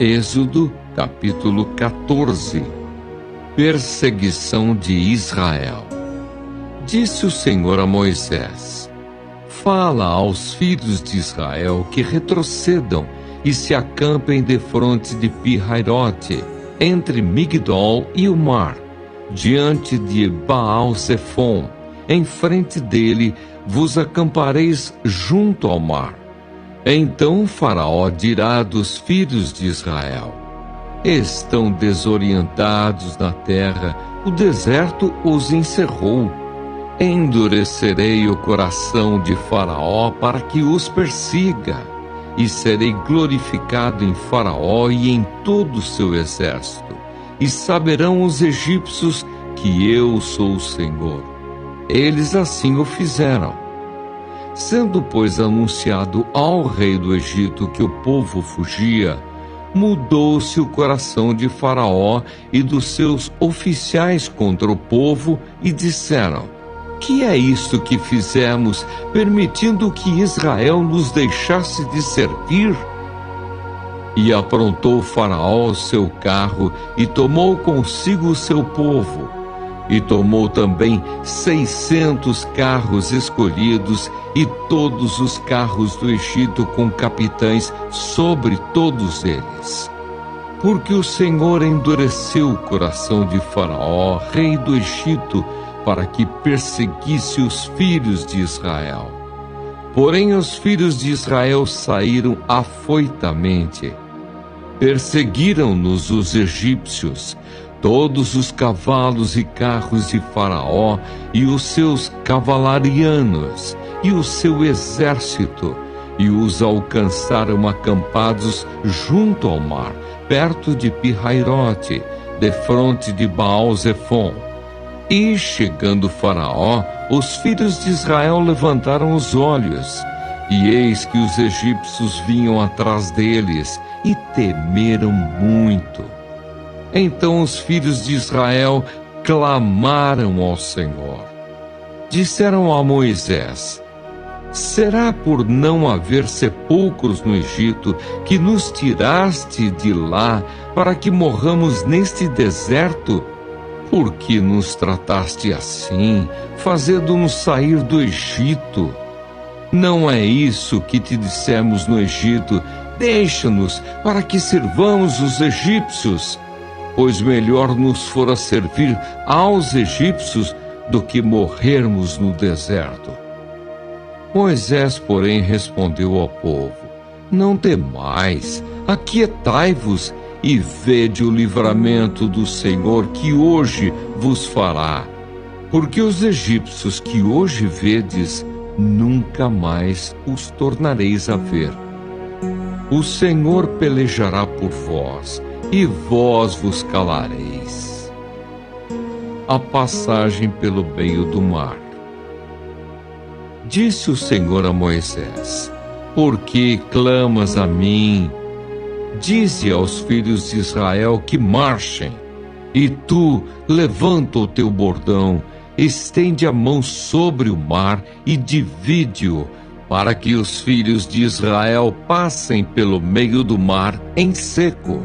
Êxodo, capítulo 14. Perseguição de Israel. Disse o Senhor a Moisés: Fala aos filhos de Israel que retrocedam e se acampem defronte de Pi-Hairote, entre Migdol e o mar, diante de Baal-Zefon. Em frente dele vos acampareis junto ao mar. Então Faraó dirá dos filhos de Israel: Estão desorientados na terra, o deserto os encerrou. Endurecerei o coração de Faraó para que os persiga, e serei glorificado em Faraó e em todo o seu exército, e saberão os egípcios que eu sou o Senhor. Eles assim o fizeram. Sendo, pois, anunciado ao rei do Egito que o povo fugia, mudou-se o coração de Faraó e dos seus oficiais contra o povo e disseram: Que é isto que fizemos, permitindo que Israel nos deixasse de servir? E aprontou Faraó o seu carro e tomou consigo o seu povo. E tomou também 600 carros escolhidos e todos os carros do Egito com capitães sobre todos eles. Porque o Senhor endureceu o coração de Faraó, rei do Egito, para que perseguisse os filhos de Israel. Porém os filhos de Israel saíram afoitamente. Perseguiram-nos os egípcios, todos os cavalos e carros de Faraó e os seus cavalarianos e o seu exército, e os alcançaram acampados junto ao mar, perto de Pi-Hairote, defronte de Baal-Zefon. E, chegando Faraó, os filhos de Israel levantaram os olhos, e eis que os egípcios vinham atrás deles, e temeram muito. Então os filhos de Israel clamaram ao Senhor. Disseram a Moisés: Será por não haver sepulcros no Egito que nos tiraste de lá para que morramos neste deserto? Por que nos trataste assim, fazendo-nos sair do Egito? Não é isso que te dissemos no Egito: Deixa-nos para que sirvamos os egípcios. Pois melhor nos fora servir aos egípcios do que morrermos no deserto. Moisés, porém, respondeu ao povo: Não temais, aquietai-vos e vede o livramento do Senhor que hoje vos fará. Porque os egípcios que hoje vedes, nunca mais os tornareis a ver. O Senhor pelejará por vós, e vós vos calareis. A passagem pelo meio do mar. Disse o Senhor a Moisés: Por que clamas a mim? Dize aos filhos de Israel que marchem. E tu, levanta o teu bordão, estende a mão sobre o mar e divide-o, para que os filhos de Israel passem pelo meio do mar em seco.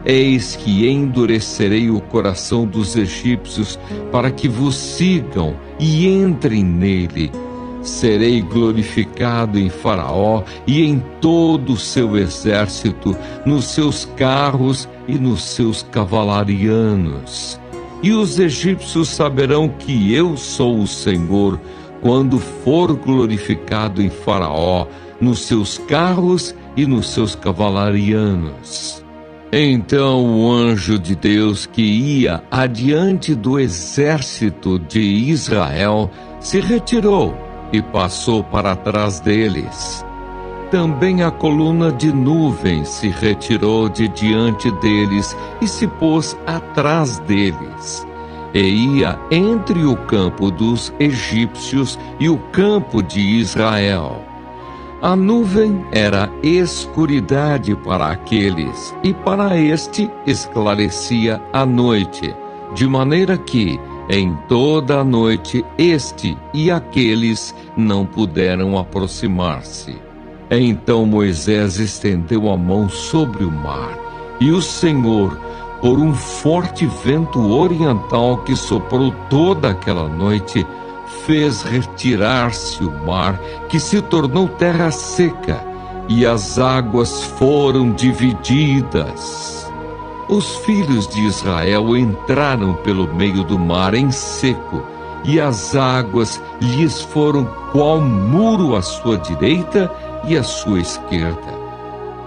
Eis que endurecerei o coração dos egípcios para que vos sigam e entrem nele. Serei glorificado em Faraó e em todo o seu exército, nos seus carros e nos seus cavalarianos. E os egípcios saberão que eu sou o Senhor, quando for glorificado em Faraó, nos seus carros e nos seus cavalarianos. Então o anjo de Deus que ia adiante do exército de Israel se retirou e passou para trás deles. Também a coluna de nuvem se retirou de diante deles e se pôs atrás deles. E ia entre o campo dos egípcios e o campo de Israel. A nuvem era escuridade para aqueles, e para este esclarecia a noite, de maneira que, em toda a noite, este e aqueles não puderam aproximar-se. Então Moisés estendeu a mão sobre o mar, E o Senhor, por um forte vento oriental que soprou toda aquela noite, fez retirar-se o mar, que se tornou terra seca, e as águas foram divididas. Os filhos de Israel entraram pelo meio do mar em seco, e as águas lhes foram qual muro à sua direita e à sua esquerda.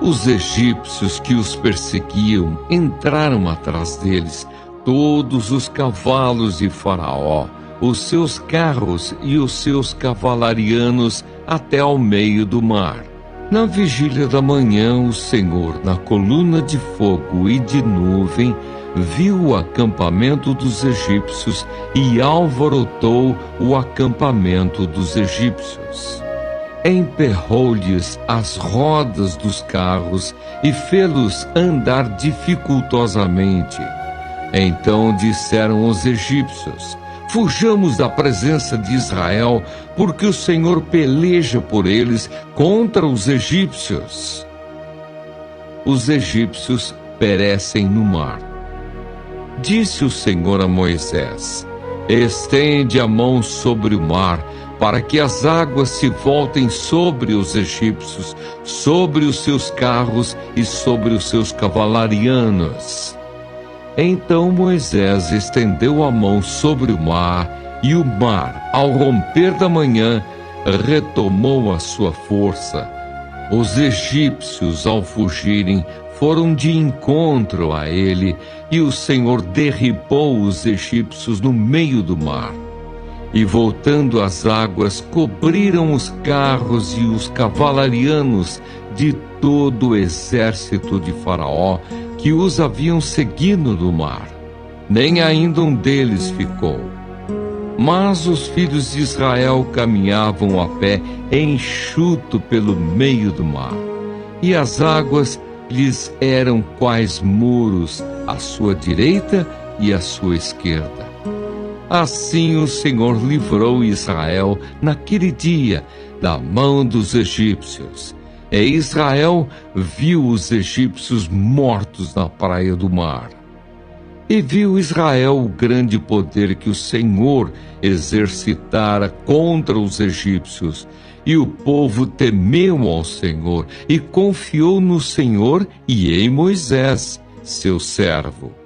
Os egípcios que os perseguiam entraram atrás deles, todos os cavalos de Faraó, os seus carros e os seus cavalarianos até ao meio do mar. Na vigília da manhã, o Senhor, na coluna de fogo e de nuvem, viu o acampamento dos egípcios e alvorotou o acampamento dos egípcios. Emperrou-lhes as rodas dos carros e fê-los andar dificultosamente. Então disseram os egípcios: fujamos da presença de Israel, porque o Senhor peleja por eles contra os egípcios. Os egípcios perecem no mar. Disse o Senhor a Moisés: estende a mão sobre o mar, para que as águas se voltem sobre os egípcios, sobre os seus carros e sobre os seus cavalarianos. Então Moisés estendeu a mão sobre o mar, e o mar, ao romper da manhã, retomou a sua força. Os egípcios, ao fugirem, foram de encontro a ele, e o Senhor derribou os egípcios no meio do mar. E voltando as águas, cobriram os carros e os cavalarianos de todo o exército de Faraó, que os haviam seguido no mar. Nem ainda um deles ficou. Mas os filhos de Israel caminhavam a pé enxuto pelo meio do mar, e as águas lhes eram quais muros à sua direita e à sua esquerda. Assim o Senhor livrou Israel naquele dia da mão dos egípcios. E Israel viu os egípcios mortos na praia do mar. E viu Israel o grande poder que o Senhor exercitara contra os egípcios. E o povo temeu ao Senhor e confiou no Senhor e em Moisés, seu servo.